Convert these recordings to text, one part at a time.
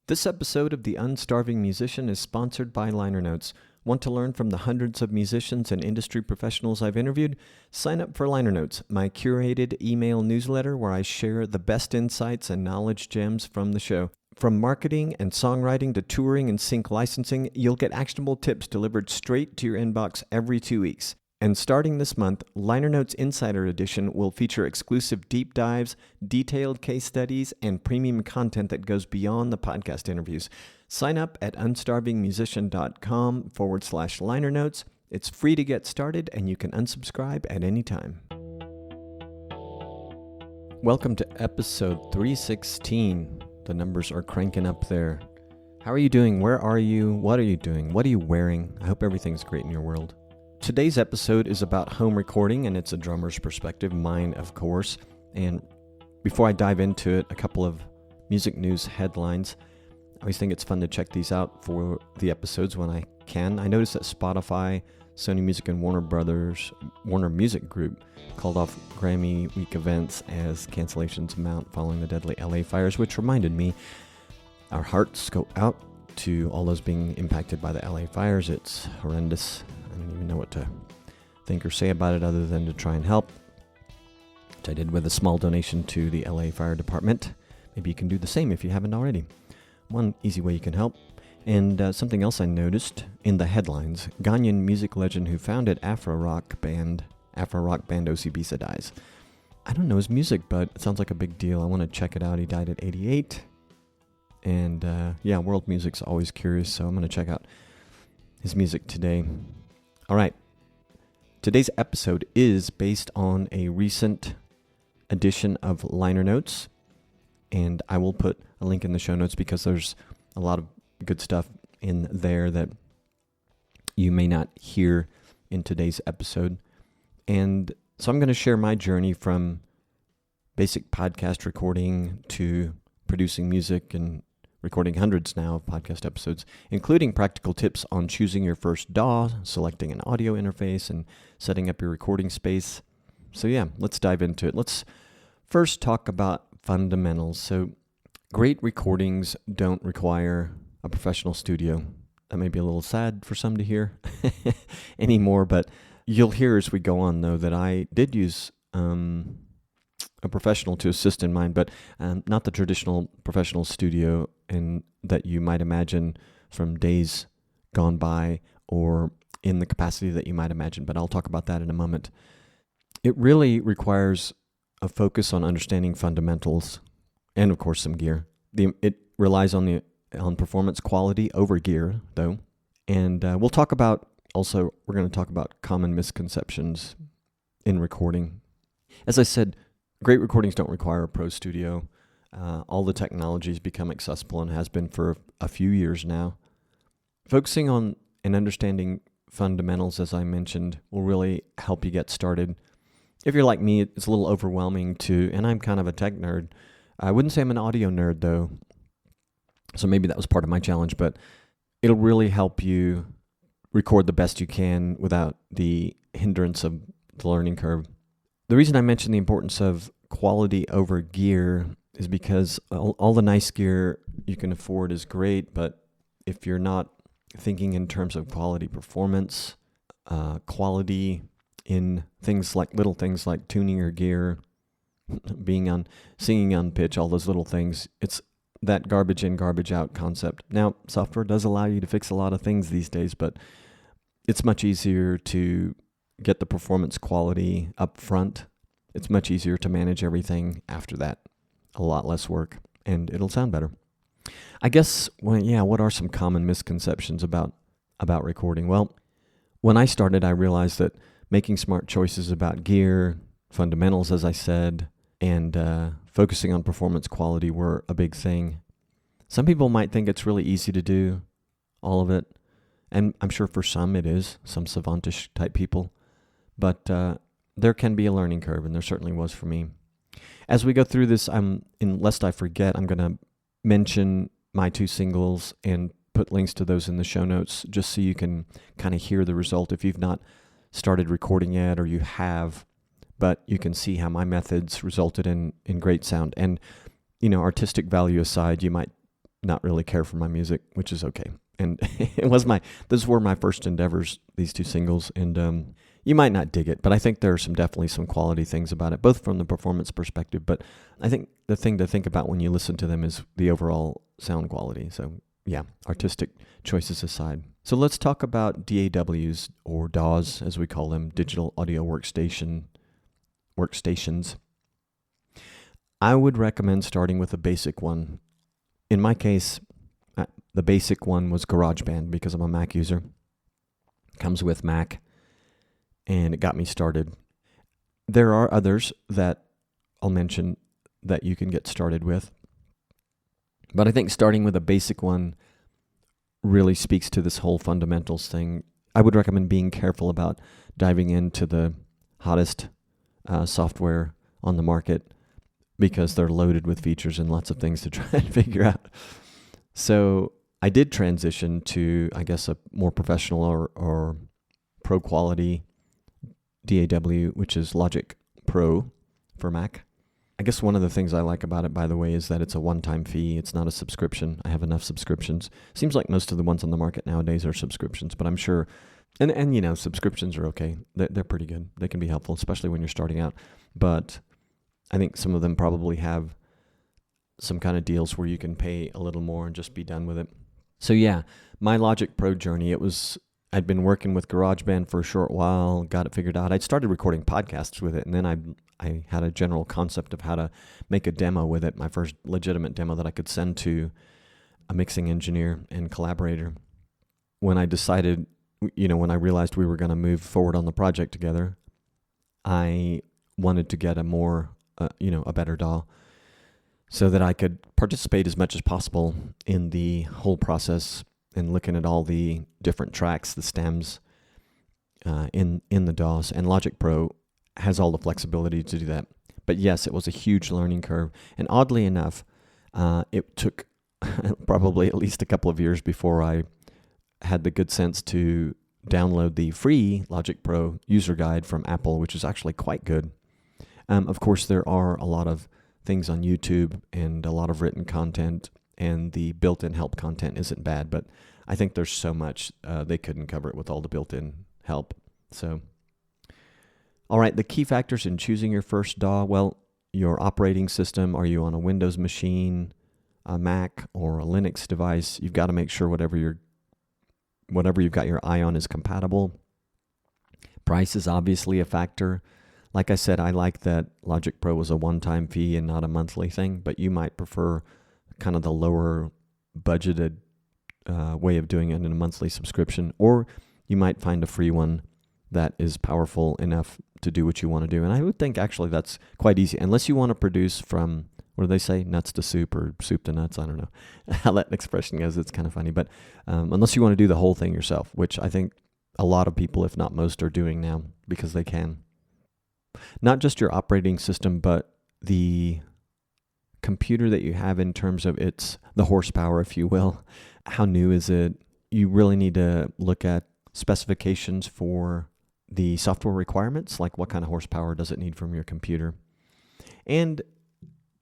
This episode of The Unstarving Musician is sponsored by Liner Notes. Want to learn from the hundreds of musicians and industry professionals I've interviewed? Sign up for Liner Notes, my curated email newsletter where I share the best insights and knowledge gems from the show. From marketing and songwriting to touring and sync licensing, you'll get actionable tips delivered straight to your inbox every 2 weeks. And starting this month, Liner Notes Insider Edition will feature exclusive deep dives, detailed case studies, and premium content that goes beyond the podcast interviews. Sign up at unstarvingmusician.com/liner notes. It's free to get started, and you can unsubscribe at any time. Welcome to episode 316. The numbers are cranking up there. How are you doing? Where are you? What are you doing? What are you wearing? I hope everything's great in your world. Today's episode is about home recording, and it's a drummer's perspective, mine, of course. And before I dive into it, a couple of music news headlines. I always think it's fun to check these out for the episodes when I can. I noticed that Spotify, Sony Music, and Warner Music Group called off Grammy Week events as cancellations mount following the deadly LA fires, which reminded me our hearts go out to all those being impacted by the LA fires. It's horrendous. I don't even know what to think or say about it other than to try and help, which I did with a small donation to the LA Fire Department. Maybe you can do the same if you haven't already. One easy way you can help. And something else I noticed in the headlines, Ghanaian music legend who founded Afro rock band OCBisa dies. I don't know his music, but it sounds like a big deal. I want to check it out. He died at 88. And world music's always curious, so I'm going to check out his music today. All right. Today's episode is based on a recent edition of Liner Notes, and I will put a link in the show notes because there's a lot of good stuff in there that you may not hear in today's episode. And so I'm going to share my journey from basic podcast recording to producing music and recording hundreds now of podcast episodes, including practical tips on choosing your first DAW, selecting an audio interface, and setting up your recording space. So let's dive into it. Let's first talk about fundamentals. So great recordings don't require a professional studio. That may be a little sad for some to hear anymore, but you'll hear as we go on, though, that I did use a professional to assist in mine, but not the traditional professional studio and that you might imagine from days gone by or in the capacity that you might imagine, but I'll talk about that in a moment. It really requires a focus on understanding fundamentals and, of course, some gear. It relies on performance quality over gear, though, and we're going to talk about common misconceptions in recording. As I said, great recordings don't require a pro studio. All the technology has become accessible and has been for a few years now. Focusing on and understanding fundamentals, as I mentioned, will really help you get started. If you're like me, it's a little overwhelming and I'm kind of a tech nerd. I wouldn't say I'm an audio nerd, though, so maybe that was part of my challenge, but it'll really help you record the best you can without the hindrance of the learning curve. The reason I mention the importance of quality over gear is because all the nice gear you can afford is great, but if you're not thinking in terms of quality performance, quality in little things like tuning your gear, singing on pitch, all those little things, it's that garbage in, garbage out concept. Now, software does allow you to fix a lot of things these days, but it's much easier to get the performance quality up front. It's much easier to manage everything after that. A lot less work, and it'll sound better. I guess, what are some common misconceptions about recording? Well, when I started, I realized that making smart choices about gear, fundamentals, as I said, and focusing on performance quality were a big thing. Some people might think it's really easy to do all of it, and I'm sure for some it is, some savantish type people, but there can be a learning curve, and there certainly was for me. As we go through this, lest I forget, I'm going to mention my 2 singles and put links to those in the show notes just so you can kind of hear the result if you've not started recording yet, or you have, but you can see how my methods resulted in great sound. And, artistic value aside, you might not really care for my music, which is okay. And those were my first endeavors, these two singles. And you might not dig it, but I think there are definitely some quality things about it, both from the performance perspective. But I think the thing to think about when you listen to them is the overall sound quality. So yeah, artistic choices aside. So let's talk about DAWs, or DAWs as we call them, digital audio workstations. I would recommend starting with a basic one. In my case, the basic one was GarageBand because I'm a Mac user. It comes with Mac, and it got me started. There are others that I'll mention that you can get started with, but I think starting with a basic one really speaks to this whole fundamentals thing. I would recommend being careful about diving into the hottest software on the market, because they're loaded with features and lots of things to try and figure out. So I did transition to, I guess, a more professional or pro quality DAW, which is Logic Pro for Mac. I guess one of the things I like about it, by the way, is that it's a one-time fee. It's not a subscription. I have enough subscriptions. Seems like most of the ones on the market nowadays are subscriptions, but I'm sure, and you know, subscriptions are okay. They're pretty good. They can be helpful, especially when you're starting out. But I think some of them probably have some kind of deals where you can pay a little more and just be done with it. So yeah, my Logic Pro journey, I'd been working with GarageBand for a short while, got it figured out. I'd started recording podcasts with it, and then I had a general concept of how to make a demo with it, my first legitimate demo that I could send to a mixing engineer and collaborator. When I decided, when I realized we were going to move forward on the project together, I wanted to get a better DAW so that I could participate as much as possible in the whole process and looking at all the different tracks, the stems in the DAWs. And Logic Pro has all the flexibility to do that. But yes, it was a huge learning curve. And oddly enough, it took probably at least a couple of years before I had the good sense to download the free Logic Pro user guide from Apple, which is actually quite good. Of course, there are a lot of things on YouTube and a lot of written content, and the built-in help content isn't bad, but I think there's so much they couldn't cover it with all the built-in help. So, all right, the key factors in choosing your first DAW, well, your operating system. Are you on a Windows machine, a Mac, or a Linux device? You've got to make sure whatever you've got your eye on is compatible. Price is obviously a factor. Like I said, I like that Logic Pro was a one-time fee and not a monthly thing, but you might prefer kind of the lower budgeted way of doing it in a monthly subscription, or you might find a free one that is powerful enough to do what you want to do. And I would think actually that's quite easy, unless you want to produce from, what do they say, nuts to soup or soup to nuts? I don't know how that expression goes. It's kind of funny, but unless you want to do the whole thing yourself, which I think a lot of people, if not most, are doing now because they can. Not just your operating system, but the computer that you have in terms of the horsepower, if you will. How new is it? You really need to look at specifications for the software requirements, like what kind of horsepower does it need from your computer. And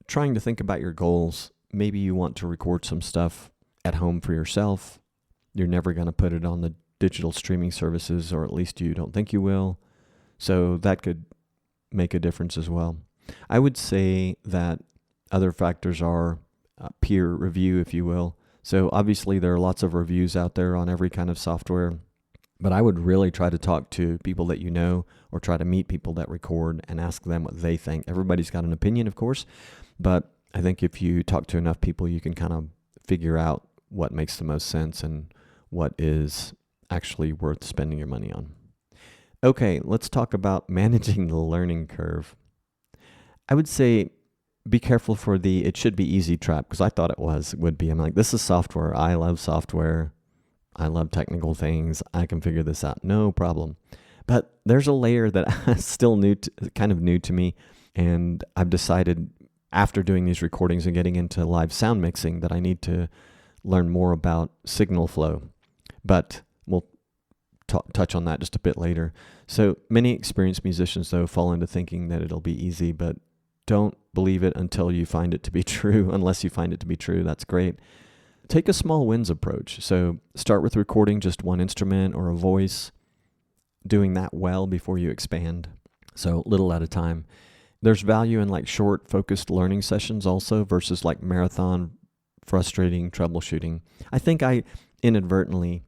trying to think about your goals. Maybe you want to record some stuff at home for yourself. You're never going to put it on the digital streaming services, or at least you don't think you will. So that could make a difference as well. I would say that other factors are peer review, if you will. So obviously there are lots of reviews out there on every kind of software, but I would really try to talk to people that you know, or try to meet people that record and ask them what they think. Everybody's got an opinion, of course, but I think if you talk to enough people, you can kind of figure out what makes the most sense and what is actually worth spending your money on. Okay, let's talk about managing the learning curve. I would say be careful for it should be easy trap, because I thought would be. I'm like, this is software. I love software. I love technical things. I can figure this out. No problem. But there's a layer that is still kind of new to me. And I've decided after doing these recordings and getting into live sound mixing that I need to learn more about signal flow. But we'll touch on that just a bit later. So many experienced musicians, though, fall into thinking that it'll be easy, but don't believe it until you find it to be true. Unless you find it to be true, that's great. take a small wins approach. So start with recording just one instrument or a voice, doing that well before you expand. So little at a time. There's value in like short, focused learning sessions also versus like marathon, frustrating troubleshooting. I think I inadvertently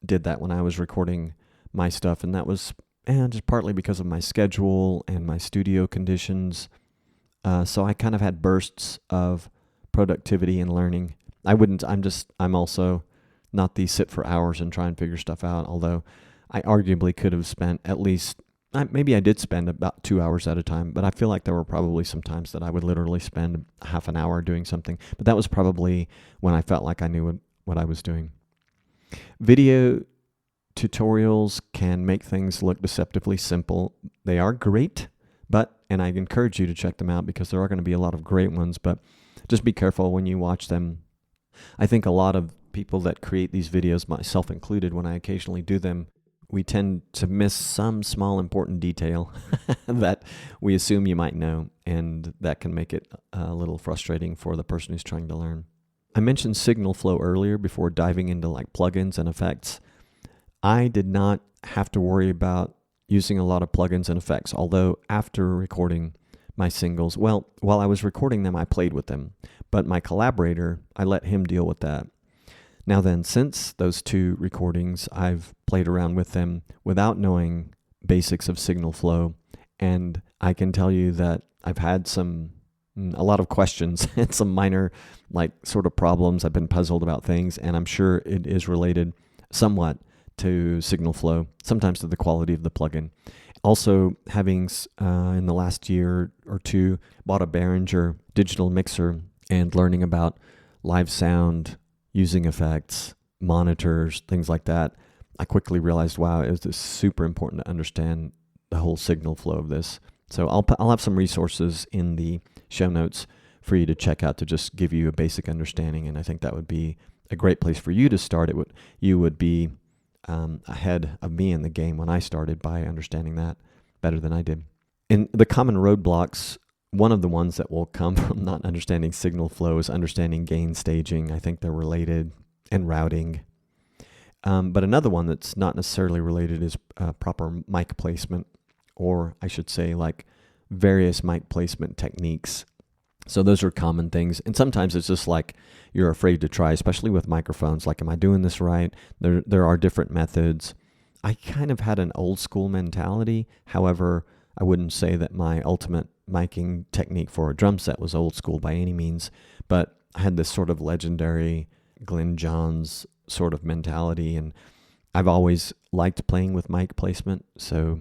did that when I was recording my stuff, and that was just partly because of my schedule and my studio conditions. So I kind of had bursts of productivity and learning. I'm also not the sit for hours and try and figure stuff out, although I arguably could have spent at least, maybe I did spend about 2 hours at a time, but I feel like there were probably some times that I would literally spend half an hour doing something. But that was probably when I felt like I knew what I was doing. Video tutorials can make things look deceptively simple. They are great, and I encourage you to check them out because there are going to be a lot of great ones, but just be careful when you watch them. I think a lot of people that create these videos, myself included, when I occasionally do them, we tend to miss some small important detail that we assume you might know, and that can make it a little frustrating for the person who's trying to learn. I mentioned signal flow earlier before diving into like plugins and effects. I did not have to worry about using a lot of plugins and effects, although after recording my singles, while I was recording them, I played with them, but my collaborator, I let him deal with that. Now then, since those 2 recordings, I've played around with them without knowing basics of signal flow, and I can tell you that I've had a lot of questions and some minor like sort of problems. I've been puzzled about things, and I'm sure it is related somewhat to signal flow, sometimes to the quality of the plugin. Also, having in the last year or 2 bought a Behringer digital mixer and learning about live sound, using effects, monitors, things like that, I quickly realized, wow, it was super important to understand the whole signal flow of this. So I'll have some resources in the show notes for you to check out to just give you a basic understanding, and I think that would be a great place for you to start. You would be ahead of me in the game when I started by understanding that better than I did. In the common roadblocks, one of the ones that will come from not understanding signal flow is understanding gain staging. I think they're related, and routing. But another one that's not necessarily related is proper mic placement, or I should say like various mic placement techniques. So those are common things. And sometimes it's just like you're afraid to try, especially with microphones. Like, am I doing this right? There are different methods. I kind of had an old school mentality. However, I wouldn't say that my ultimate miking technique for a drum set was old school by any means, but I had this sort of legendary Glenn Johns sort of mentality, and I've always liked playing with mic placement, so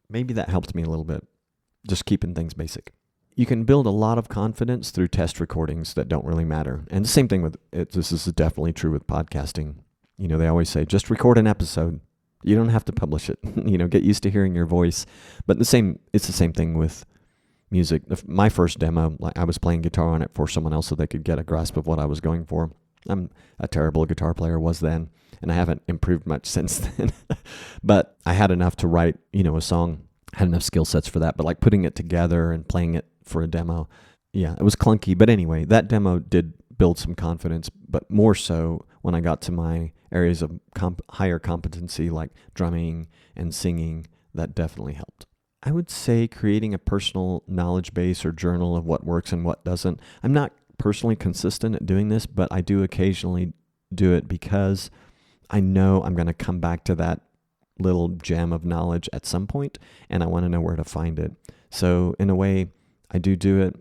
maybe that helped me a little bit, just keeping things basic. You can build a lot of confidence through test recordings that don't really matter, and the same thing with it. This is definitely true with podcasting. You know, they always say, just record an episode. You don't have to publish it. Get used to hearing your voice. But it's the same thing with music. My first demo, I was playing guitar on it for someone else so they could get a grasp of what I was going for. I'm a terrible guitar player, was then, and I haven't improved much since then. But I had enough to write, a song, had enough skill sets for that. But like putting it together and playing it for a demo, yeah, it was clunky. But anyway, that demo did build some confidence, but more so when I got to my areas of higher competency like drumming and singing, that definitely helped. I would say creating a personal knowledge base or journal of what works and what doesn't. I'm not personally consistent at doing this, but I do occasionally do it because I know I'm going to come back to that little gem of knowledge at some point, and I want to know where to find it. So in a way, I do it.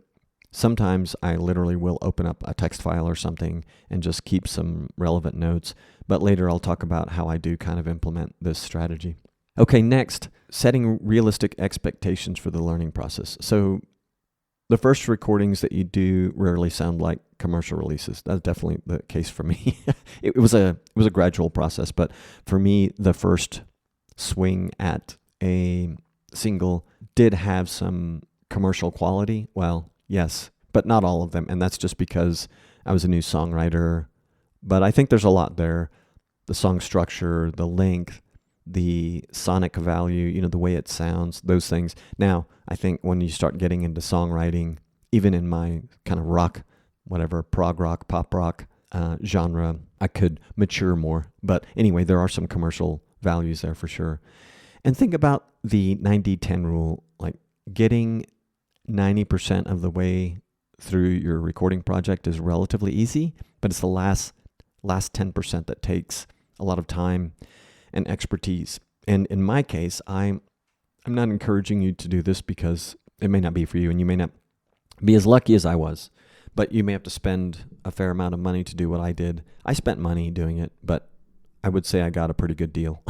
Sometimes I literally will open up a text file or something and just keep some relevant notes, but later I'll talk about how I do kind of implement this strategy. Okay, next, setting realistic expectations for the learning process. So the first recordings that you do rarely sound like commercial releases. That's definitely the case for me. It was a gradual process, but for me, the first swing at a single did have some commercial quality. Well, yes, but not all of them, and that's just because I was a new songwriter. But I think there's a lot there. The song structure, the length, the sonic value, the way it sounds, those things. Now, I think when you start getting into songwriting, even in my kind of rock, whatever, prog rock, pop rock genre, I could mature more. But anyway, there are some commercial values there for sure. And think about the 90-10 rule, like getting 90% of the way through your recording project is relatively easy, but it's the last 10% that takes a lot of time and expertise. And in my case, I'm not encouraging you to do this because it may not be for you and you may not be as lucky as I was, but you may have to spend a fair amount of money to do what I did. I spent money doing it, but I would say I got a pretty good deal.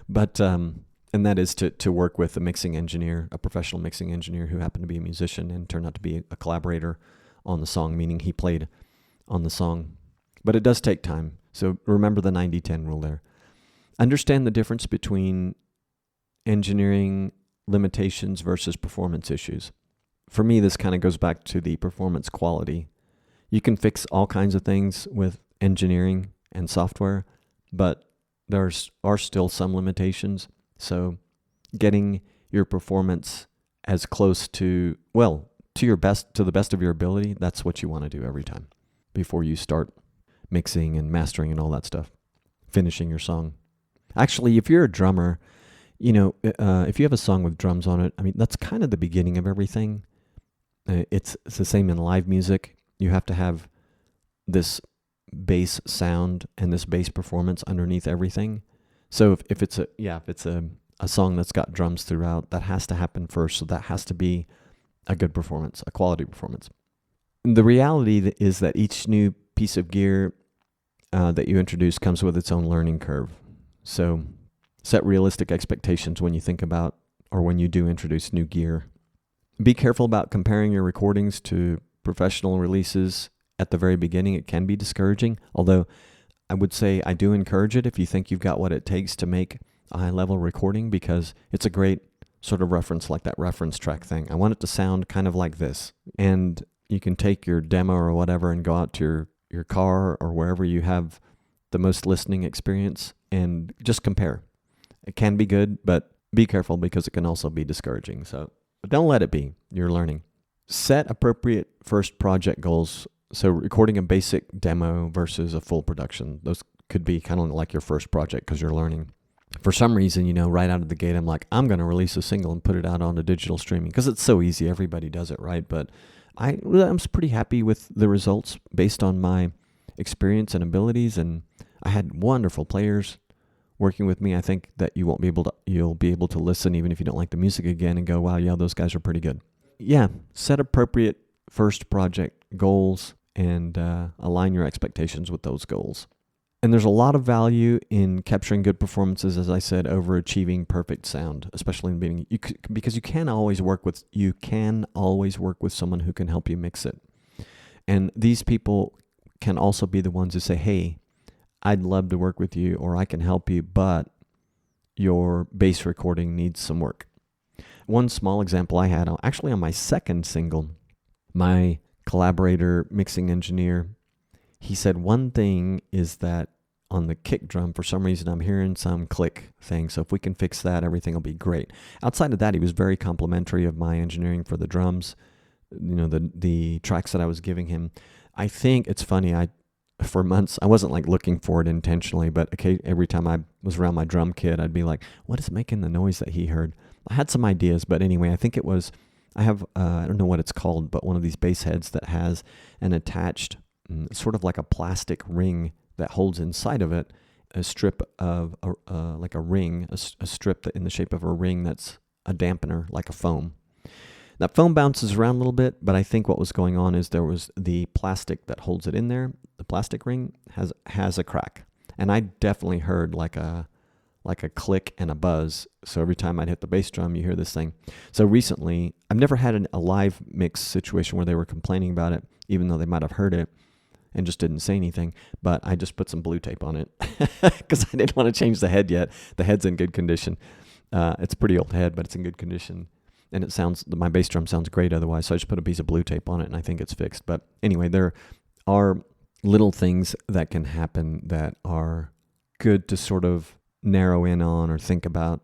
But and that is to work with a mixing engineer, a professional mixing engineer who happened to be a musician and turned out to be a collaborator on the song, meaning he played on the song. But it does take time. So remember the 90-10 rule there. Understand the difference between engineering limitations versus performance issues. For me, this kind of goes back to the performance quality. You can fix all kinds of things with engineering and software, but there are still some limitations. So getting your performance as close to the best of your ability, that's what you want to do every time before you start mixing and mastering and all that stuff, finishing your song. Actually, if you're a drummer, if you have a song with drums on it, I mean, that's kind of the beginning of everything. It's the same in live music. You have to have this bass sound and this bass performance underneath everything. So if it's a song that's got drums throughout, that has to happen first. So that has to be a good performance, a quality performance. And the reality is that each new piece of gear that you introduce comes with its own learning curve. So set realistic expectations when you think about or when you do introduce new gear. Be careful about comparing your recordings to professional releases at the very beginning. It can be discouraging, although I would say I do encourage it if you think you've got what it takes to make a high-level recording, because it's a great sort of reference, like that reference track thing. I want it to sound kind of like this. And you can take your demo or whatever and go out to your car or wherever you have the most listening experience and just compare. It can be good, but be careful because it can also be discouraging. But don't let it be. You're learning. Set appropriate first project goals. So recording a basic demo versus a full production. Those could be kind of like your first project because you're learning. For some reason, right out of the gate, I'm like, I'm going to release a single and put it out onto digital streaming because it's so easy. Everybody does it, right? But I'm pretty happy with the results based on my experience and abilities. And I had wonderful players working with me. I think that you'll be able to listen even if you don't like the music again and go, wow, yeah, those guys are pretty good. Yeah, set appropriate first project goals and align your expectations with those goals. And there's a lot of value in capturing good performances, as I said, over achieving perfect sound, especially in the beginning, because you can always work with someone who can help you mix it. And these people can also be the ones who say, hey, I'd love to work with you, or I can help you, but your bass recording needs some work. One small example I had, actually on my second single, my collaborator, mixing engineer, he said one thing is that on the kick drum, for some reason, I'm hearing some click thing. So if we can fix that, everything will be great. Outside of that, he was very complimentary of my engineering for the drums, the tracks that I was giving him. I think it's funny. For months, I wasn't like looking for it intentionally, but every time I was around my drum kit, I'd be like, what is making the noise that he heard? I had some ideas, but anyway, I think it was, I have, I don't know what it's called, but one of these bass heads that has an attached, sort of like a plastic ring that holds inside of it a strip of, like a ring, a strip in the shape of a ring that's a dampener, like a foam. That foam bounces around a little bit, but I think what was going on is there was the plastic that holds it in there. The plastic ring has a crack, and I definitely heard like a click and a buzz. So every time I'd hit the bass drum, you hear this thing. So recently, I've never had a live mix situation where they were complaining about it, even though they might have heard it and just didn't say anything. But I just put some blue tape on it because I didn't want to change the head yet. The head's in good condition. It's a pretty old head, but it's in good condition. And my bass drum sounds great otherwise. So I just put a piece of blue tape on it and I think it's fixed. But anyway, there are little things that can happen that are good to sort of narrow in on or think about,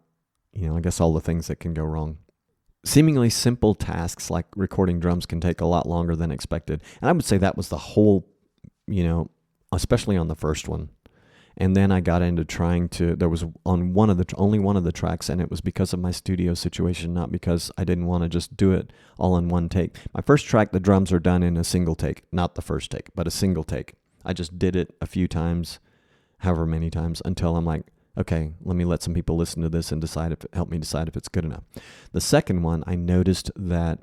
I guess all the things that can go wrong. Seemingly simple tasks like recording drums can take a lot longer than expected. And I would say that was the whole, especially on the first one. And then I got into there was on only one of the tracks, and it was because of my studio situation, not because I didn't want to just do it all in one take. My first track, the drums are done in a single take, not the first take, but a single take. I just did it a few times, however many times, until I'm like, okay, let me let some people listen to this and help me decide if it's good enough. The second one, I noticed that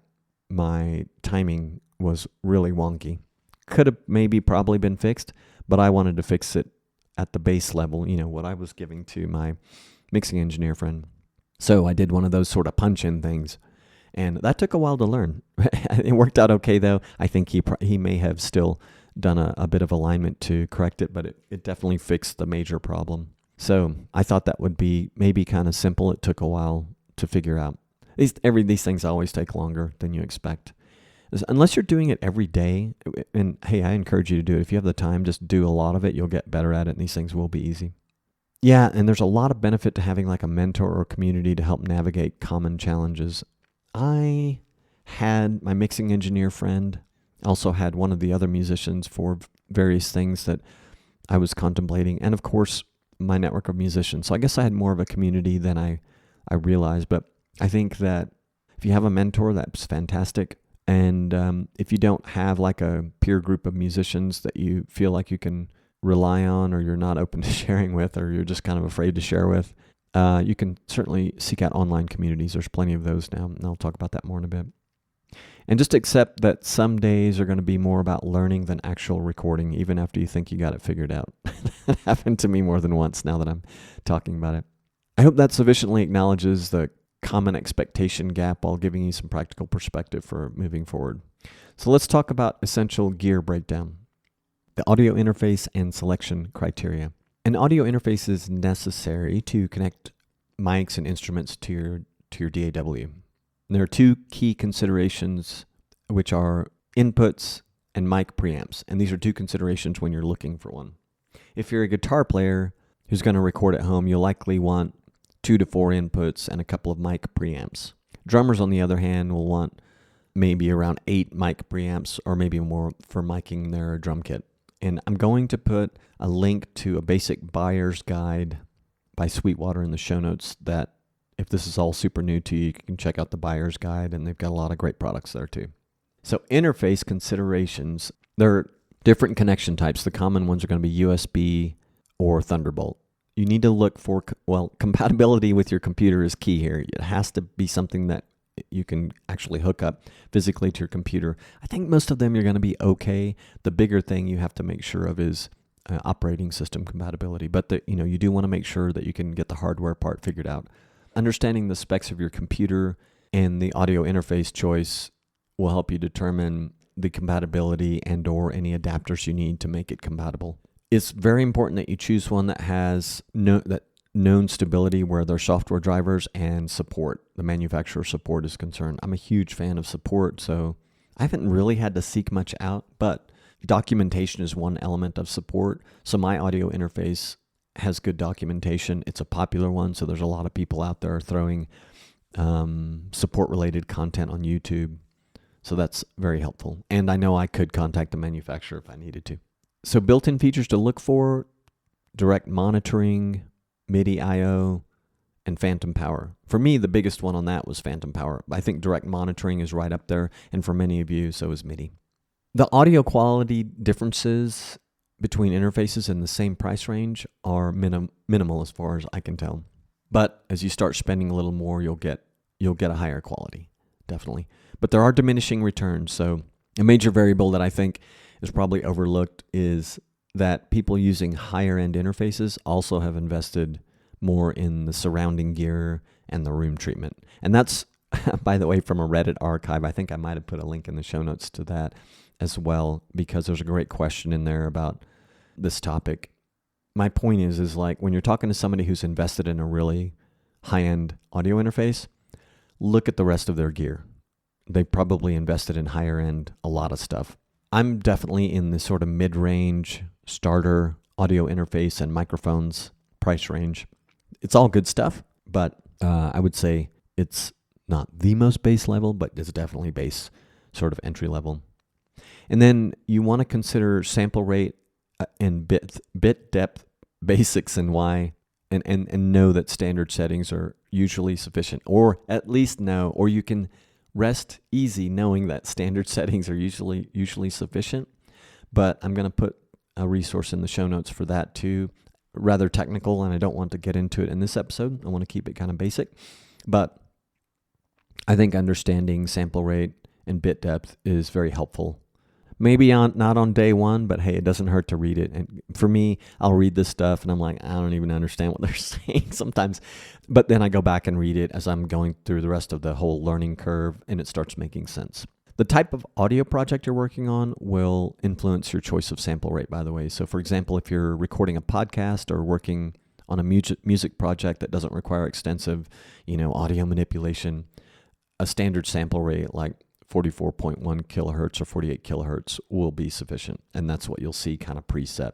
my timing was really wonky. Could have probably been fixed, but I wanted to fix it at the base level, what I was giving to my mixing engineer friend. So I did one of those sort of punch-in things, and that took a while to learn. It worked out okay, though. I think he may have still done a bit of alignment to correct it, but it definitely fixed the major problem. So I thought that would be maybe kind of simple. It took a while to figure out. These things always take longer than you expect. Unless you're doing it every day, and hey, I encourage you to do it. If you have the time, just do a lot of it. You'll get better at it, and these things will be easy. Yeah, and there's a lot of benefit to having like a mentor or community to help navigate common challenges. I had my mixing engineer friend, also had one of the other musicians for various things that I was contemplating, and of course, my network of musicians. So I guess I had more of a community than I realized, but I think that if you have a mentor, that's fantastic. And if you don't have like a peer group of musicians that you feel like you can rely on, or you're not open to sharing with, or you're just kind of afraid to share with, you can certainly seek out online communities. There's plenty of those now, and I'll talk about that more in a bit. And just accept that some days are going to be more about learning than actual recording, even after you think you got it figured out. That happened to me more than once now that I'm talking about it. I hope that sufficiently acknowledges the common expectation gap while giving you some practical perspective for moving forward. So let's talk about essential gear breakdown, the audio interface and selection criteria. An audio interface is necessary to connect mics and instruments to your DAW. And there are two key considerations, which are inputs and mic preamps. And these are two considerations when you're looking for one. If you're a guitar player who's going to record at home, you'll likely want 2 to 4 inputs and a couple of mic preamps. Drummers, on the other hand, will want maybe around 8 mic preamps or maybe more for miking their drum kit. And I'm going to put a link to a basic buyer's guide by Sweetwater in the show notes, that if this is all super new to you, you can check out the buyer's guide, and they've got a lot of great products there too. So interface considerations, there are different connection types. The common ones are going to be USB or Thunderbolt. You need to look for, compatibility with your computer is key here. It has to be something that you can actually hook up physically to your computer. I think most of them you're going to be okay. The bigger thing you have to make sure of is operating system compatibility. But you do want to make sure that you can get the hardware part figured out. Understanding the specs of your computer and the audio interface choice will help you determine the compatibility and or any adapters you need to make it compatible. It's very important that you choose one that has known stability where their software drivers and support, the manufacturer support, is concerned. I'm a huge fan of support, so I haven't really had to seek much out, but documentation is one element of support. So my audio interface has good documentation. It's a popular one, so there's a lot of people out there throwing support-related content on YouTube. So that's very helpful. And I know I could contact the manufacturer if I needed to. So built-in features to look for: direct monitoring, MIDI I/O, and phantom power. For me, the biggest one on that was phantom power. I think direct monitoring is right up there, and for many of you, so is MIDI. The audio quality differences between interfaces in the same price range are minimal as far as I can tell. But as you start spending a little more, you'll get a higher quality, definitely. But there are diminishing returns. So a major variable that I think is probably overlooked is that people using higher end interfaces also have invested more in the surrounding gear and the room treatment. And that's, by the way, from a Reddit archive. I think I might have put a link in the show notes to that as well, because there's a great question in there about this topic. My point is like when you're talking to somebody who's invested in a really high-end audio interface, look at the rest of their gear. They probably invested in higher end, a lot of stuff. I'm definitely in the sort of mid-range starter audio interface and microphones price range. It's all good stuff, but I would say it's not the most base level, but it's definitely base, sort of entry level. And then you want to consider sample rate and bit depth basics and why, and know that standard settings are usually sufficient, or at least know, or you can rest easy knowing that standard settings are usually sufficient. But I'm going to put a resource in the show notes for that too. Rather technical, and I don't want to get into it in this episode. I want to keep it kind of basic. But I think understanding sample rate and bit depth is very helpful. Maybe not on day one, but hey, it doesn't hurt to read it. And for me, I'll read this stuff and I'm like, I don't even understand what they're saying sometimes. But then I go back and read it as I'm going through the rest of the whole learning curve, and it starts making sense. The type of audio project you're working on will influence your choice of sample rate, by the way. So for example, if you're recording a podcast or working on a music project that doesn't require extensive, audio manipulation, a standard sample rate like 44.1 kilohertz or 48 kilohertz will be sufficient. And that's what you'll see kind of preset.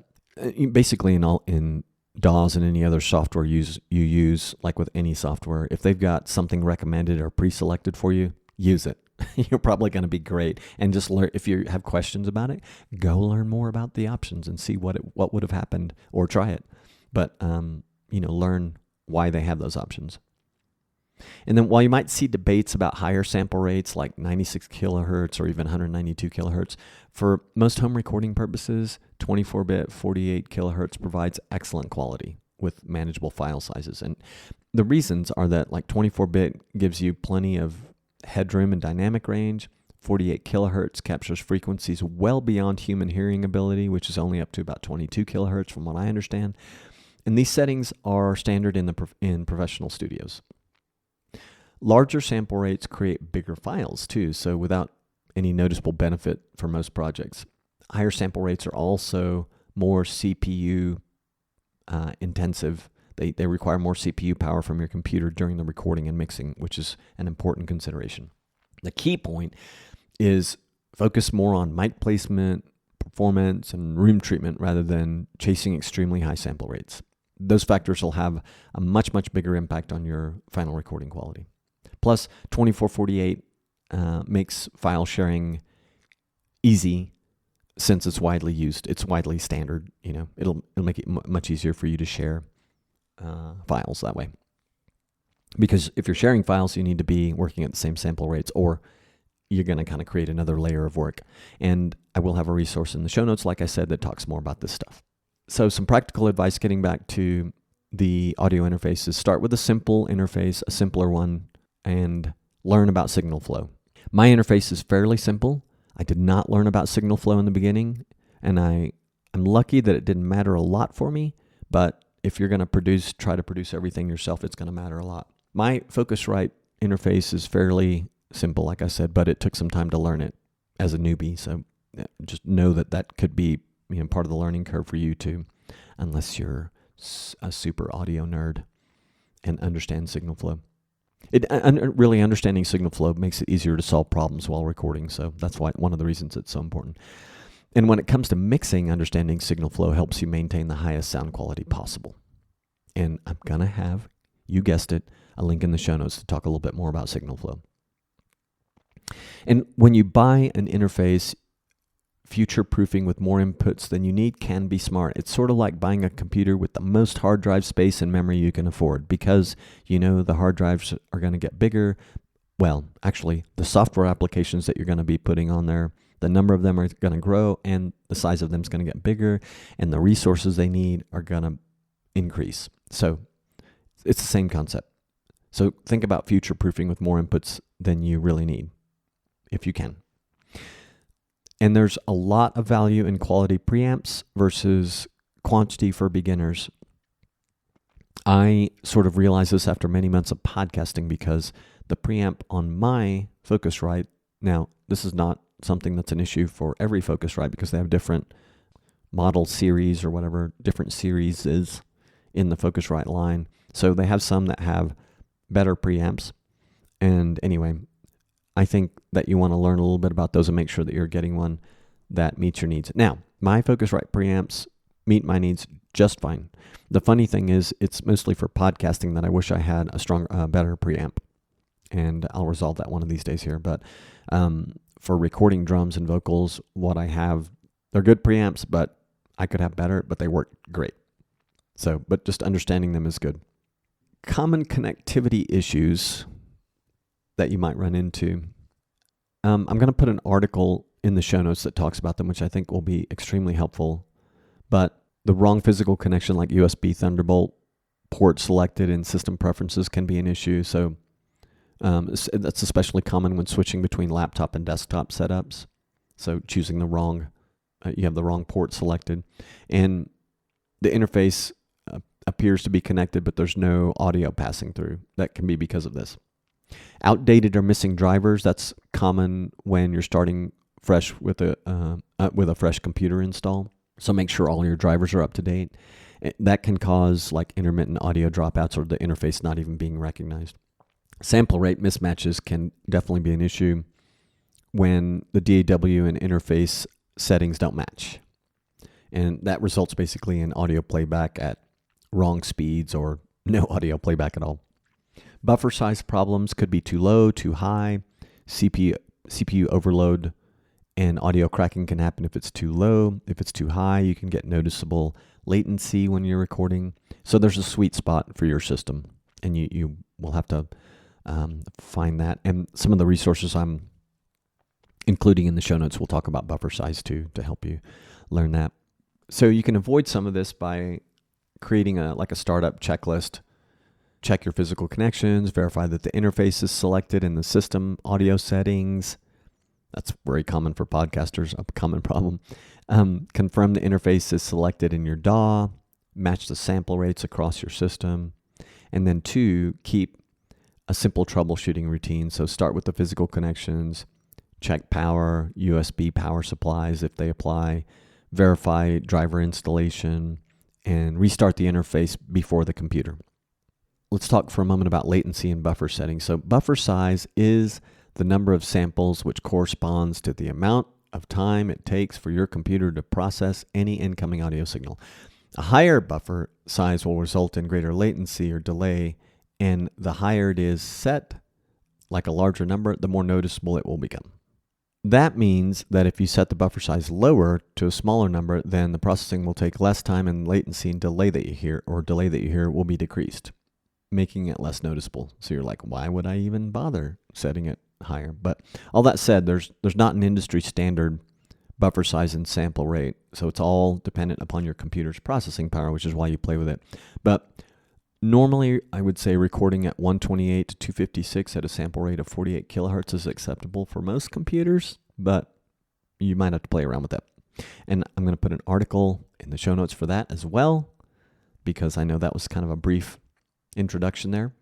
Basically in DAWs and any other software you use, like with any software, if they've got something recommended or pre-selected for you, use it. You're probably going to be great. And just learn, if you have questions about it, go learn more about the options and see what would have happened, or try it. But, learn why they have those options. And then while you might see debates about higher sample rates like 96 kilohertz or even 192 kilohertz, for most home recording purposes, 24-bit 48 kilohertz provides excellent quality with manageable file sizes. And the reasons are that like 24-bit gives you plenty of headroom and dynamic range. 48 kilohertz captures frequencies well beyond human hearing ability, which is only up to about 22 kilohertz from what I understand. And these settings are standard in professional studios. Larger sample rates create bigger files too, so without any noticeable benefit for most projects. Higher sample rates are also more CPU intensive. They require more CPU power from your computer during the recording and mixing, which is an important consideration. The key point is focus more on mic placement, performance, and room treatment rather than chasing extremely high sample rates. Those factors will have a much bigger impact on your final recording quality. Plus, 2448 makes file sharing easy since it's widely used. It's widely standard. It'll make it much easier for you to share files that way. Because if you're sharing files, you need to be working at the same sample rates, or you're going to kind of create another layer of work. And I will have a resource in the show notes, like I said, that talks more about this stuff. So some practical advice getting back to the audio interfaces. Start with a simple interface, a simpler one, and learn about signal flow. My interface is fairly simple. I did not learn about signal flow in the beginning, and I'm lucky that it didn't matter a lot for me, but if you're going to try to produce everything yourself, it's going to matter a lot. My Focusrite interface is fairly simple, like I said, but it took some time to learn it as a newbie, so just know that could be part of the learning curve for you too, unless you're a super audio nerd and understand signal flow. Really understanding signal flow makes it easier to solve problems while recording, so that's one of the reasons it's so important. And when it comes to mixing, understanding signal flow helps you maintain the highest sound quality possible. And I'm going to have, you guessed it, a link in the show notes to talk a little bit more about signal flow. And when you buy an interface, future-proofing with more inputs than you need can be smart. It's sort of like buying a computer with the most hard drive space and memory you can afford, because the hard drives are going to get bigger. Well, actually, the software applications that you're going to be putting on there, the number of them are going to grow, and the size of them is going to get bigger, and the resources they need are going to increase. So it's the same concept. So think about future-proofing with more inputs than you really need, if you can. And there's a lot of value in quality preamps versus quantity for beginners. I sort of realized this after many months of podcasting, because the preamp on my Focusrite, now this is not something that's an issue for every Focusrite because they have different model series or whatever, different series is in the Focusrite line. So they have some that have better preamps. And anyway, I think that you want to learn a little bit about those and make sure that you're getting one that meets your needs. Now, my Focusrite preamps meet my needs just fine. The funny thing is, it's mostly for podcasting that I wish I had a better preamp. And I'll resolve that one of these days here. But for recording drums and vocals, what I have, they're good preamps, but I could have better, but they work great. So, but just understanding them is good. Common connectivity issues that you might run into. I'm going to put an article in the show notes that talks about them, which I think will be extremely helpful. But the wrong physical connection, like USB Thunderbolt port selected in system preferences, can be an issue. So that's especially common when switching between laptop and desktop setups. So choosing the wrong, you have the wrong port selected. And the interface appears to be connected, but there's no audio passing through. That can be because of this. Outdated or missing drivers, that's common when you're starting fresh with a fresh computer install. So make sure all your drivers are up to date. That can cause like intermittent audio dropouts or the interface not even being recognized. Sample rate mismatches can definitely be an issue when the DAW and interface settings don't match. And that results basically in audio playback at wrong speeds or no audio playback at all. Buffer size problems could be too low, too high. CPU overload and audio cracking can happen if it's too low. If it's too high, you can get noticeable latency when you're recording. So there's a sweet spot for your system, and you will have to find that. And some of the resources I'm including in the show notes will talk about buffer size too to help you learn that. So you can avoid some of this by creating a startup checklist. Check your physical connections, verify that the interface is selected in the system audio settings. That's very common for podcasters, a common problem. Confirm the interface is selected in your DAW, match the sample rates across your system. And then 2, keep a simple troubleshooting routine. So start with the physical connections, check power, USB power supplies if they apply, verify driver installation, and restart the interface before the computer. Let's talk for a moment about latency and buffer settings. So buffer size is the number of samples which corresponds to the amount of time it takes for your computer to process any incoming audio signal. A higher buffer size will result in greater latency or delay, and the higher it is set, like a larger number, the more noticeable it will become. That means that if you set the buffer size lower to a smaller number, then the processing will take less time, and latency and delay that you hear will be decreased, making it less noticeable. So you're like, why would I even bother setting it higher? But all that said, there's not an industry standard buffer size and sample rate. So it's all dependent upon your computer's processing power, which is why you play with it. But normally, I would say recording at 128 to 256 at a sample rate of 48 kilohertz is acceptable for most computers, but you might have to play around with that. And I'm going to put an article in the show notes for that as well, because I know that was kind of a brief introduction there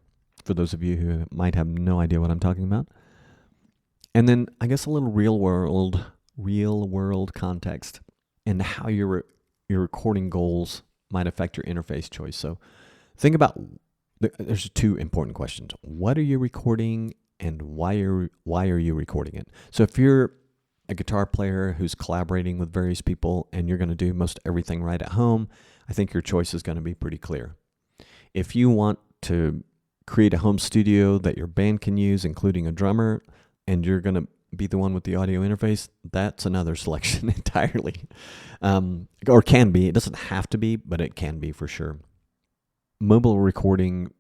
for those of you who might have no idea what I'm talking about. And then I guess a little real world context and how your recording goals might affect your interface choice. So think about, there's 2 important questions. What are you recording, and why are you recording it? So if you're a guitar player who's collaborating with various people and you're going to do most everything right at home, I think your choice is going to be pretty clear. If you want to create a home studio that your band can use, including a drummer, and you're going to be the one with the audio interface, that's another selection entirely. Or can be. It doesn't have to be, but it can be for sure. Mobile recording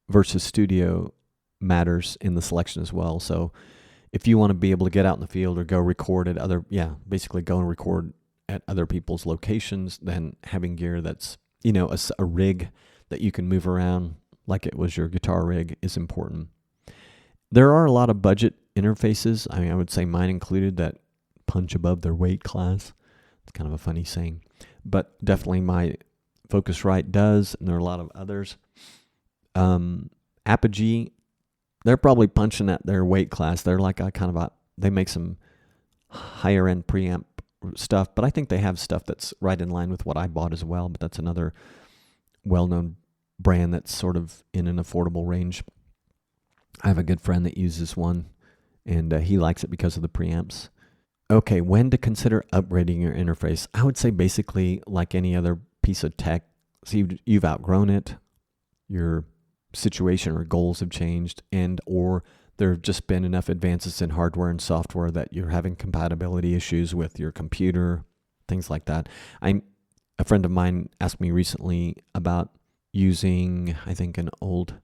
versus studio matters in the selection as well. So if you want to be able to get out in the field or go record at basically go and record at other people's locations, then having gear that's, a rig that you can move around like it was your guitar rig is important. There are a lot of budget interfaces, I would say mine included, that punch above their weight class. It's kind of a funny saying, but definitely my Focusrite does, and there are a lot of others. Apogee, they're probably punching at their weight class. They're like they make some higher end preamp stuff, but I think they have stuff that's right in line with what I bought as well. But that's another well-known brand that's sort of in an affordable range. I have a good friend that uses one, and he likes it because of the preamps. Okay, when to consider upgrading your interface? I would say basically like any other piece of tech. So you've outgrown it, your situation or goals have changed, or there have just been enough advances in hardware and software that you're having compatibility issues with your computer, things like that. A friend of mine asked me recently about using, I think, an old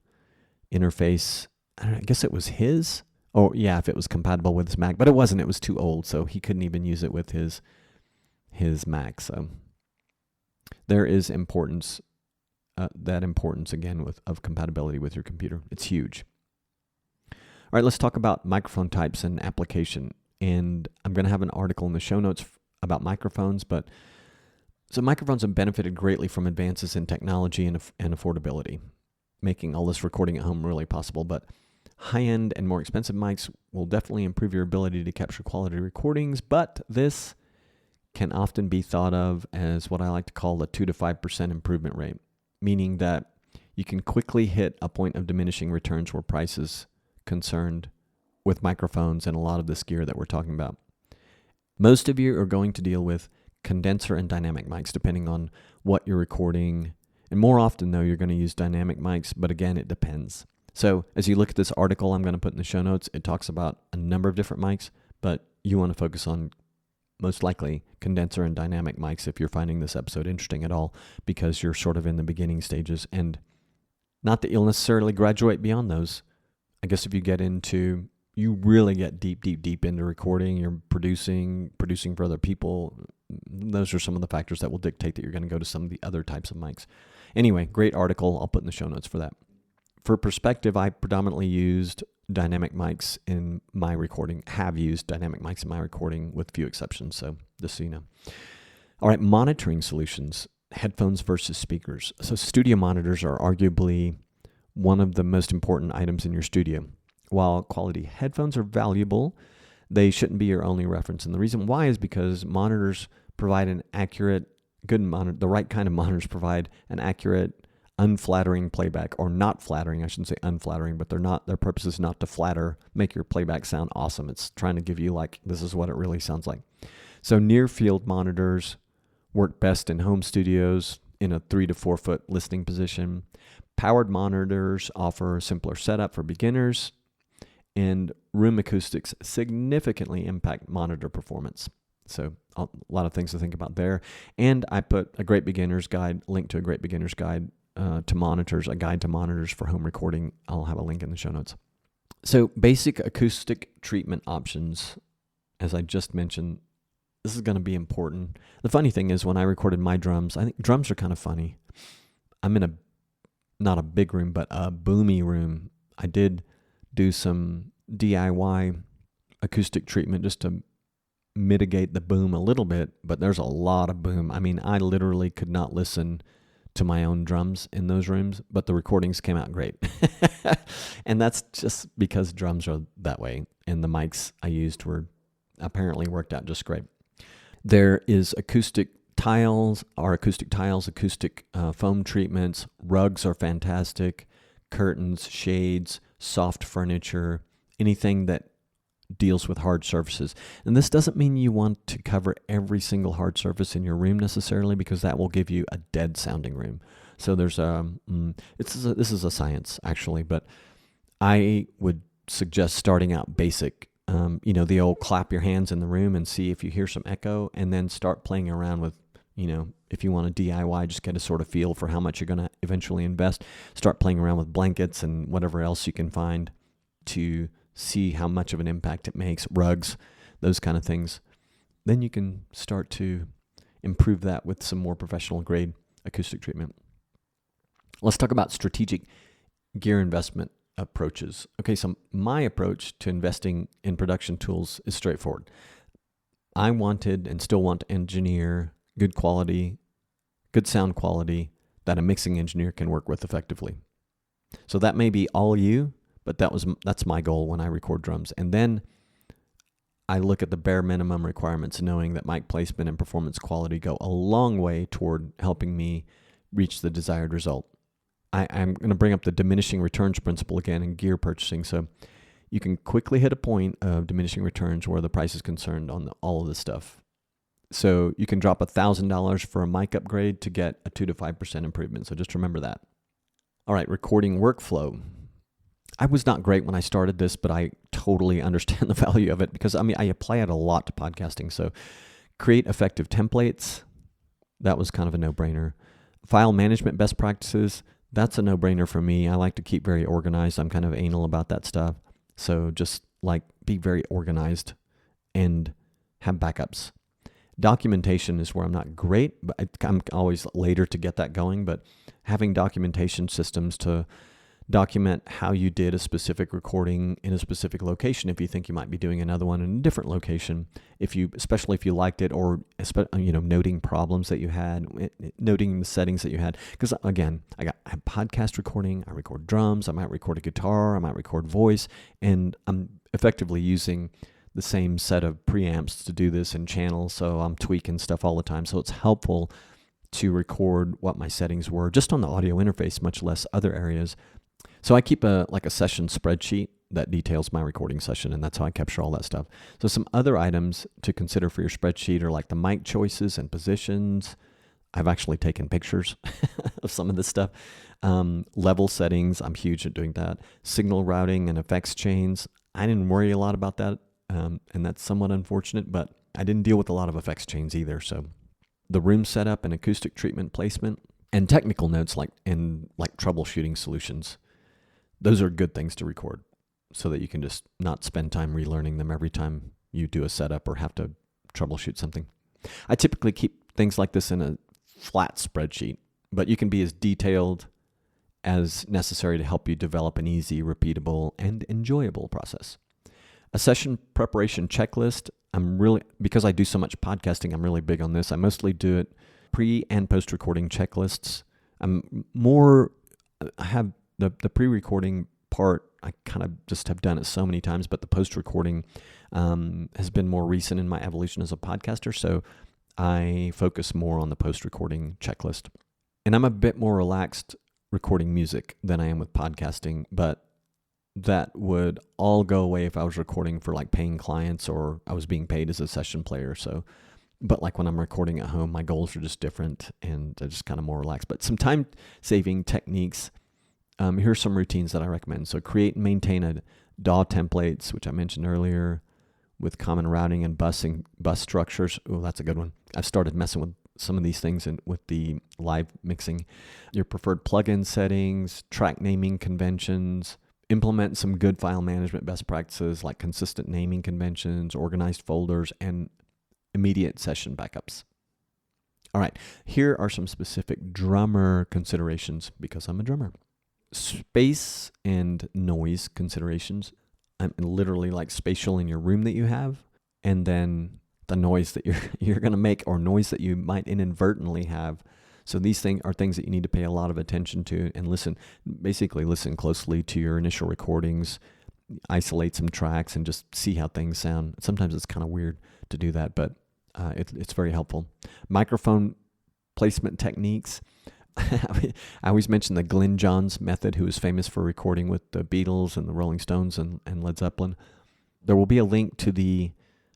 interface. I guess it was his. Oh, yeah, if it was compatible with his Mac. But it wasn't. It was too old, so he couldn't even use it with his Mac. So there is importance, that importance, again, of compatibility with your computer. It's huge. All right, let's talk about microphone types and application. And I'm going to have an article in the show notes about microphones, but so microphones have benefited greatly from advances in technology and affordability, making all this recording at home really possible. But high-end and more expensive mics will definitely improve your ability to capture quality recordings, but this can often be thought of as what I like to call a 2 to 5% improvement rate, meaning that you can quickly hit a point of diminishing returns where price is concerned with microphones and a lot of this gear that we're talking about. Most of you are going to deal with condenser and dynamic mics, depending on what you're recording. And more often, though, you're going to use dynamic mics, but again, it depends. So as you look at this article I'm going to put in the show notes, it talks about a number of different mics, but you want to focus on most likely condenser and dynamic mics if you're finding this episode interesting at all, because you're sort of in the beginning stages. And not that you'll necessarily graduate beyond those. I guess if you get into, you really get deep into recording, you're producing for other people, those are some of the factors that will dictate that you're going to go to some of the other types of mics. Anyway, great article. I'll put in the show notes for that. For perspective, I predominantly used dynamic mics in my recording, have used dynamic mics in my recording with few exceptions, so just so you know. All right, monitoring solutions, headphones versus speakers. So studio monitors are arguably one of the most important items in your studio. While quality headphones are valuable, they shouldn't be your only reference. And the reason why is because monitors provide an accurate, the right kind of monitors provide an accurate, unflattering playback, or not flattering. I shouldn't say unflattering, but their purpose is not to make your playback sound awesome. It's trying to give you this is what it really sounds like. So near field monitors work best in home studios in a 3 to 4 foot listening position. Powered monitors offer a simpler setup for beginners, and room acoustics significantly impact monitor performance. So a lot of things to think about there. And I put a great beginner's guide, link to a great beginner's guide to monitors, a guide to monitors for home recording. I'll have a link in the show notes. So basic acoustic treatment options, as I just mentioned, this is going to be important. The funny thing is when I recorded my drums, I think drums are kind of funny. I'm in not a big room, but a boomy room. I did do some DIY acoustic treatment just to mitigate the boom a little bit, but there's a lot of boom. I mean, I literally could not listen to my own drums in those rooms, but the recordings came out great. And that's just because drums are that way, and the mics I used apparently worked out just great. There is acoustic tiles, acoustic foam treatments. Rugs are fantastic. Curtains, shades, soft furniture, anything that deals with hard surfaces. And this doesn't mean you want to cover every single hard surface in your room necessarily, because that will give you a dead sounding room. So there's this is a science actually, but I would suggest starting out basic. The old clap your hands in the room and see if you hear some echo, and then start playing around with, if you want to DIY, just get a sort of feel for how much you're going to eventually invest. Start playing around with blankets and whatever else you can find to see how much of an impact it makes, rugs, those kind of things. Then you can start to improve that with some more professional grade acoustic treatment. Let's talk about strategic gear investment approaches. Okay, so my approach to investing in production tools is straightforward. I wanted and still want to engineer good quality, good sound quality that a mixing engineer can work with effectively. So that may be all you, but that's my goal when I record drums. And then I look at the bare minimum requirements, knowing that mic placement and performance quality go a long way toward helping me reach the desired result. I'm going to bring up the diminishing returns principle again in gear purchasing. So you can quickly hit a point of diminishing returns where the price is concerned on all of this stuff. So you can drop $1,000 for a mic upgrade to get a 2 to 5% improvement. So just remember that. All right, recording workflow. I was not great when I started this, but I totally understand the value of it because I apply it a lot to podcasting. So create effective templates, That was kind of a no-brainer. File management best practices, that's a no-brainer for me. I like to keep very organized. I'm kind of anal about that stuff. So just like be very organized and have backups. Documentation is where I'm not great, but I'm always later to get that going. But having documentation systems to document how you did a specific recording in a specific location, if you think you might be doing another one in a different location, especially if you liked it, or noting problems that you had, noting the settings that you had. Because again, I have podcast recording, I record drums, I might record a guitar, I might record voice, and I'm effectively using the same set of preamps to do this in channels, so I'm tweaking stuff all the time. So it's helpful to record what my settings were just on the audio interface, much less other areas. So I keep a session spreadsheet that details my recording session, and that's how I capture all that stuff. So some other items to consider for your spreadsheet are like the mic choices and positions. I've actually taken pictures of some of this stuff. Level settings, I'm huge at doing that. Signal routing and effects chains. I didn't worry a lot about that. And that's somewhat unfortunate, but I didn't deal with a lot of effects chains either. So the room setup and acoustic treatment placement and technical notes like troubleshooting solutions. Those are good things to record so that you can just not spend time relearning them every time you do a setup or have to troubleshoot something. I typically keep things like this in a flat spreadsheet, but you can be as detailed as necessary to help you develop an easy, repeatable, and enjoyable process. A session preparation checklist. Because I do so much podcasting, I'm really big on this. I mostly do it pre and post recording checklists. I have the pre-recording part, I kind of just have done it so many times, but the post-recording has been more recent in my evolution as a podcaster, so I focus more on the post-recording checklist. And I'm a bit more relaxed recording music than I am with podcasting, but that would all go away if I was recording for like paying clients or I was being paid as a session player. But like when I'm recording at home, my goals are just different and they're just kind of more relaxed. But some time-saving techniques. Here's some routines that I recommend. So create and maintain a DAW templates, which I mentioned earlier, with common routing and bus structures. Oh, that's a good one. I've started messing with some of these things with the live mixing. Your preferred plugin settings, track naming conventions, implement some good file management best practices like consistent naming conventions, organized folders, and immediate session backups. All right, here are some specific drummer considerations because I'm a drummer. Space and noise considerations. I'm literally like spatial in your room that you have, and then the noise that you're going to make or noise that you might inadvertently have. So these things are things that you need to pay a lot of attention to and listen closely to your initial recordings, isolate some tracks and just see how things sound. Sometimes it's kind of weird to do that, but it's very helpful. Microphone placement techniques. I always mention the Glyn Johns method, who is famous for recording with the Beatles and the Rolling Stones and Led Zeppelin. There will be a link to the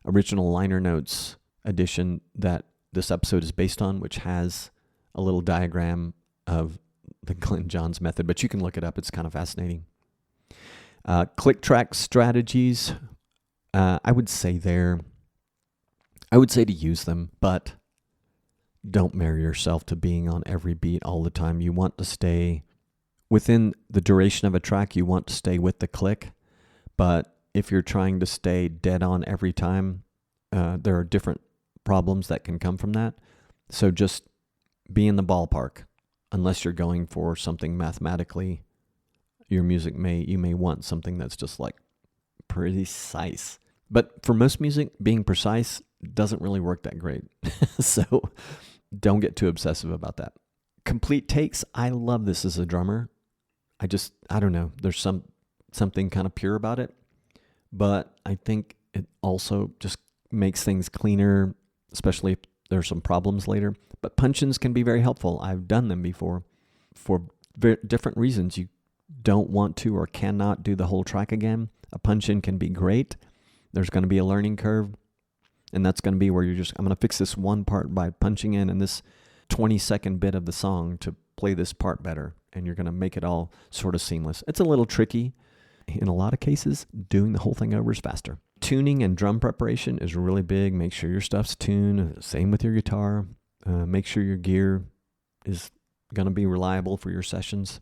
original liner notes edition that this episode is based on, which has a little diagram of the Glyn Johns method, but you can look it up. It's kind of fascinating. Click track strategies. I would say to use them, but don't marry yourself to being on every beat all the time. You want to stay within the duration of a track. You want to stay with the click, but if you're trying to stay dead on every time, there are different problems that can come from that. So just be in the ballpark. Unless you're going for something mathematically, you may want something that's just like precise. But for most music, being precise doesn't really work that great. So don't get too obsessive about that. Complete takes. I love this as a drummer. I don't know. There's something kind of pure about it. But I think it also just makes things cleaner, especially if there's some problems later. But punch-ins can be very helpful. I've done them before for different reasons. You don't want to or cannot do the whole track again. A punch-in can be great. There's going to be a learning curve, and that's going to be where I'm going to fix this one part by punching in this 20-second bit of the song to play this part better, and you're going to make it all sort of seamless. It's a little tricky. In a lot of cases, doing the whole thing over is faster. Tuning and drum preparation is really big. Make sure your stuff's tuned. Same with your guitar. Make sure your gear is going to be reliable for your sessions.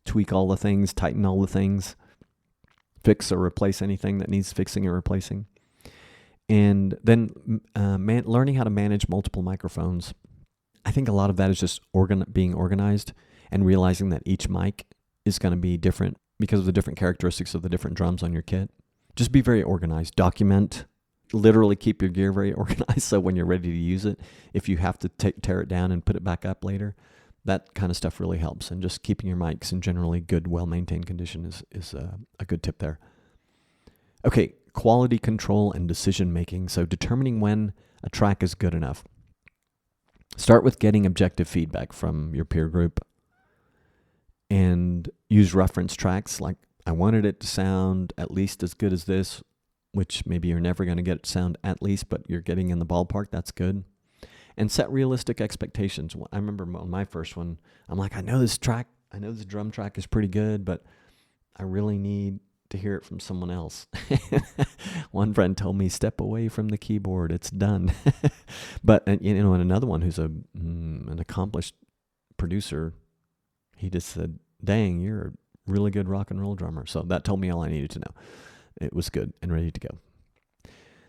Tweak all the things, tighten all the things, fix or replace anything that needs fixing or replacing. And then learning how to manage multiple microphones. I think a lot of that is just being organized and realizing that each mic is going to be different because of the different characteristics of the different drums on your kit. Just be very organized. Document. Literally keep your gear very organized so when you're ready to use it, if you have to tear it down and put it back up later, that kind of stuff really helps. And just keeping your mics in generally good, well-maintained condition is a good tip there. Okay, quality control and decision-making. So determining when a track is good enough. Start with getting objective feedback from your peer group and use reference tracks. Like, I wanted it to sound at least as good as this, which maybe you're never going to get it to sound at least, but you're getting in the ballpark. That's good. And set realistic expectations. I remember on my first one, I'm like, I know this drum track is pretty good, but I really need to hear it from someone else. One friend told me, step away from the keyboard. It's done. But, and another one who's an accomplished producer, he just said, dang, you're a really good rock and roll drummer. So that told me all I needed to know. It was good and ready to go.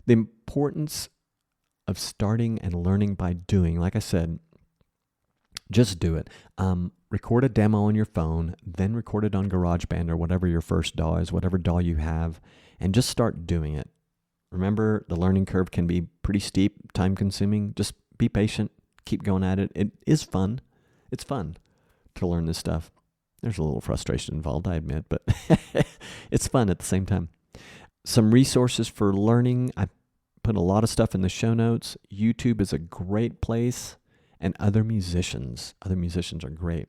The importance of starting and learning by doing, like I said, just do it. Record a demo on your phone, then record it on GarageBand or whatever your first DAW is, whatever DAW you have, and just start doing it. Remember, the learning curve can be pretty steep, time-consuming. Just be patient, keep going at it. It is fun. It's fun to learn this stuff. There's a little frustration involved, I admit, but it's fun at the same time. Some resources for learning. I put a lot of stuff in the show notes. YouTube is a great place, and other musicians. Other musicians are great.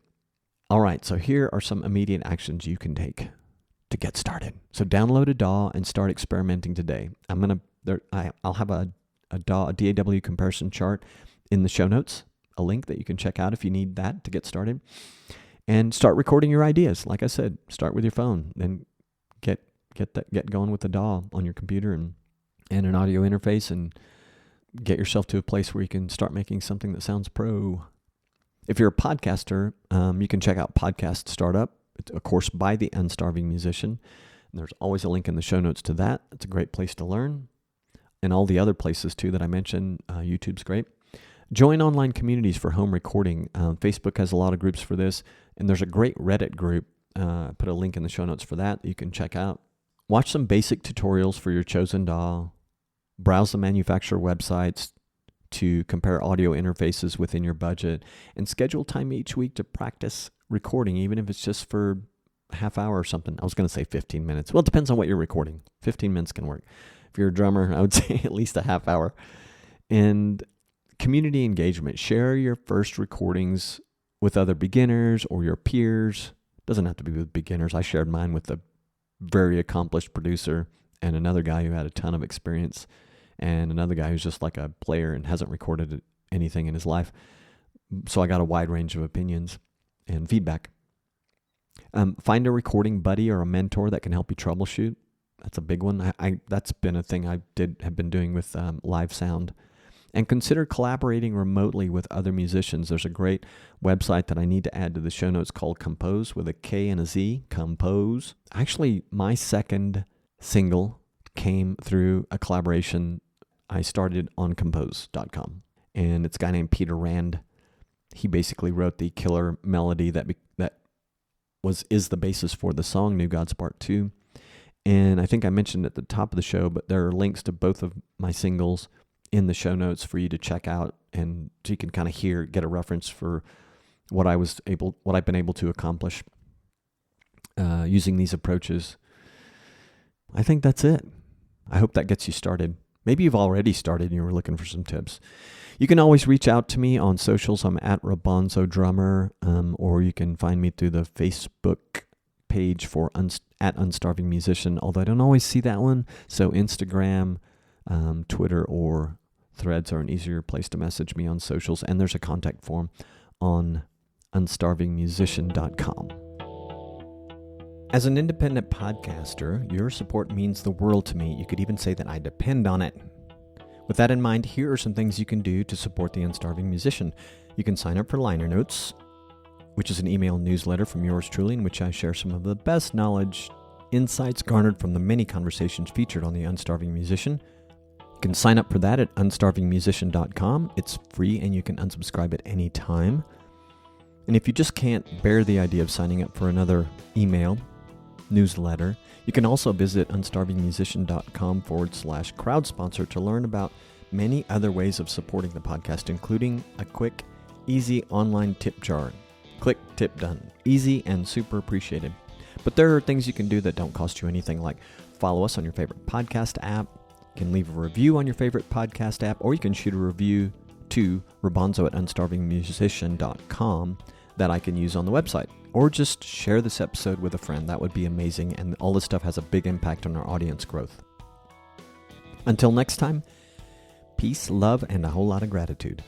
All right, so here are some immediate actions you can take to get started. So download a DAW and start experimenting today. I'll have a DAW comparison chart in the show notes, a link that you can check out if you need that to get started. And start recording your ideas. Like I said, start with your phone, then get going with the DAW on your computer and an audio interface, and get yourself to a place where you can start making something that sounds pro. If you're a podcaster, you can check out Podcast Startup. It's a course by the Unstarving Musician. And there's always a link in the show notes to that. It's a great place to learn. And all the other places, too, that I mentioned. YouTube's great. Join online communities for home recording. Facebook has a lot of groups for this. And there's a great Reddit group. I put a link in the show notes for that you can check out. Watch some basic tutorials for your chosen DAW. Browse the manufacturer websites to compare audio interfaces within your budget, and schedule time each week to practice recording, even if it's just for a half hour or something. I was going to say 15 minutes. Well, it depends on what you're recording. 15 minutes can work. If you're a drummer, I would say at least a half hour. And community engagement. Share your first recordings with other beginners or your peers. Doesn't have to be with beginners. I shared mine with a very accomplished producer and another guy who had a ton of experience, and another guy who's just like a player and hasn't recorded anything in his life. So I got a wide range of opinions and feedback. Find a recording buddy or a mentor that can help you troubleshoot. That's a big one. That's been a thing have been doing with live sound. And consider collaborating remotely with other musicians. There's a great website that I need to add to the show notes called Compose, with a K and a Z, Compose. Actually, my second single came through a collaboration I started on compose.com. And it's a guy named Peter Rand. He basically wrote the killer melody that is the basis for the song New Gods Part 2. And I think I mentioned at the top of the show, but there are links to both of my singles in the show notes for you to check out, and so you can kind of get a reference for what I've been able to accomplish using these approaches. I think that's it. I hope that gets you started. Maybe you've already started and you were looking for some tips. You can always reach out to me on socials. I'm at Rabonzo Drummer, or you can find me through the Facebook page for at Unstarving Musician, although I don't always see that one. So Instagram, Twitter, or Threads are an easier place to message me on socials, and there's a contact form on unstarvingmusician.com. As an independent podcaster, your support means the world to me. You could even say that I depend on it. With that in mind, here are some things you can do to support the Unstarving Musician. You can sign up for Liner Notes, which is an email newsletter from yours truly, in which I share some of the best knowledge, insights garnered from the many conversations featured on the Unstarving Musician. You can sign up for that at unstarvingmusician.com. It's free and you can unsubscribe at any time. And if you just can't bear the idea of signing up for another email newsletter, you can also visit unstarvingmusician.com/crowd-sponsor to learn about many other ways of supporting the podcast, including a quick, easy online tip jar. Click, tip done. Easy and super appreciated. But there are things you can do that don't cost you anything, like follow us on your favorite podcast app, you can leave a review on your favorite podcast app, or you can shoot a review to robonzo@unstarvingmusician.com that I can use on the website. Or just share this episode with a friend. That would be amazing, and all this stuff has a big impact on our audience growth. Until next time, peace, love, and a whole lot of gratitude.